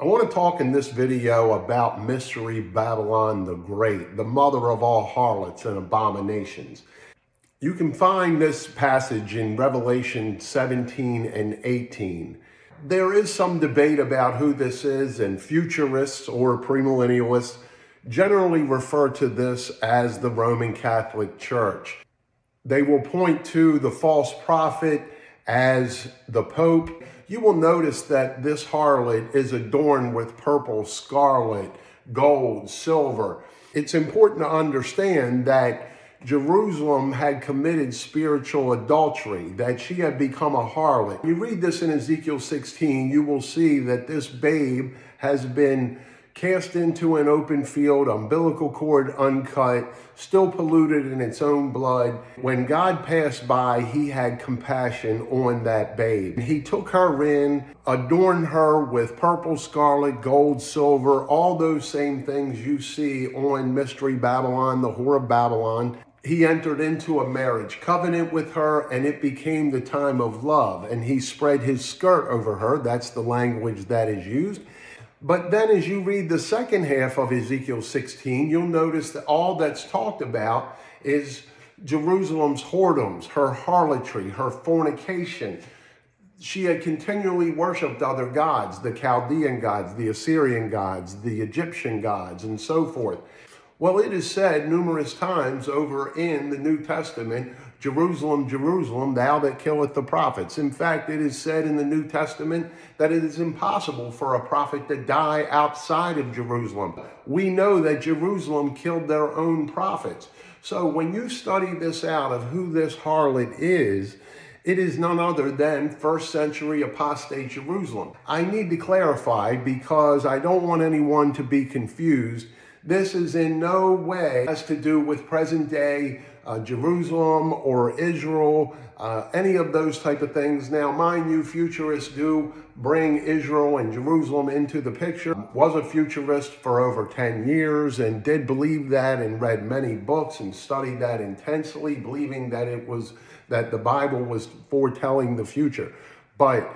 I want to talk in this video about Mystery Babylon the Great, the mother of all harlots and abominations. You can find this passage in Revelation 17 and 18. There is some debate about who this is, and futurists or premillennialists generally refer to this as the Roman Catholic Church. They will point to the false prophet as the Pope. You will notice that this harlot is adorned with purple, scarlet, gold, silver. It's important to understand that Jerusalem had committed spiritual adultery, that she had become a harlot. You read this in Ezekiel 16, you will see that this babe has been cast into an open field, umbilical cord uncut, still polluted in its own blood. When God passed by, he had compassion on that babe. He took her in, adorned her with purple, scarlet, gold, silver, all those same things you see on Mystery Babylon, the Whore of Babylon. He entered into a marriage covenant with her, and it became the time of love. And he spread his skirt over her. That's the language that is used. But then as you read the second half of Ezekiel 16, you'll notice that all that's talked about is Jerusalem's whoredoms, her harlotry, her fornication. She had continually worshiped other gods, the Chaldean gods, the Assyrian gods, the Egyptian gods, and so forth. Well, it is said numerous times over in the New Testament, Jerusalem, Jerusalem, thou that killeth the prophets. In fact, it is said in the New Testament that it is impossible for a prophet to die outside of Jerusalem. We know that Jerusalem killed their own prophets. So when you study this out of who this harlot is, it is none other than first century apostate Jerusalem. I need to clarify because I don't want anyone to be confused. This is in no way has to do with present day Jerusalem or Israel, any of those type of things. Now, mind you, futurists do bring Israel and Jerusalem into the picture. Was a futurist for over 10 years and did believe that and read many books and studied that intensely, believing that the Bible was foretelling the future. But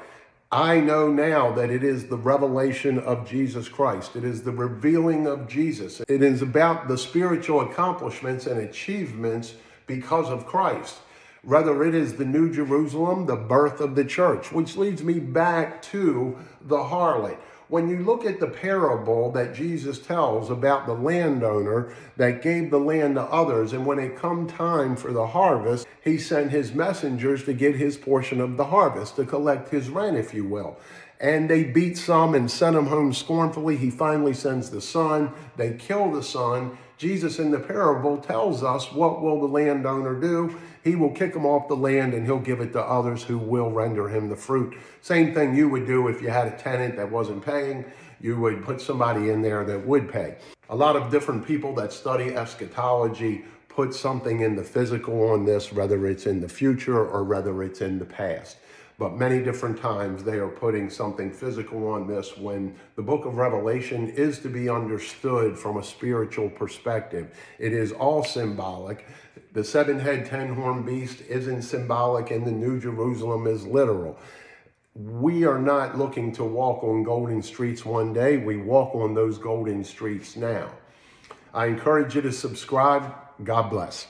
I know now that it is the revelation of Jesus Christ. It is the revealing of Jesus. It is about the spiritual accomplishments and achievements because of Christ. Whether it is the New Jerusalem, the birth of the church, which leads me back to the harlot. When you look at the parable that Jesus tells about the landowner that gave the land to others, and when it come time for the harvest, he sent his messengers to get his portion of the harvest, to collect his rent, if you will. And they beat some and sent him home scornfully. He finally sends the son. They kill the son. Jesus in the parable tells us what will the landowner do? He will kick him off the land and he'll give it to others who will render him the fruit. Same thing you would do if you had a tenant that wasn't paying. You would put somebody in there that would pay. A lot of different people that study eschatology put something in the physical on this, whether it's in the future or whether it's in the past. But many different times they are putting something physical on this when the book of Revelation is to be understood from a spiritual perspective. It is all symbolic. The seven-head, ten-horn beast isn't symbolic, and the New Jerusalem is literal. We are not looking to walk on golden streets one day. We walk on those golden streets now. I encourage you to subscribe. God bless.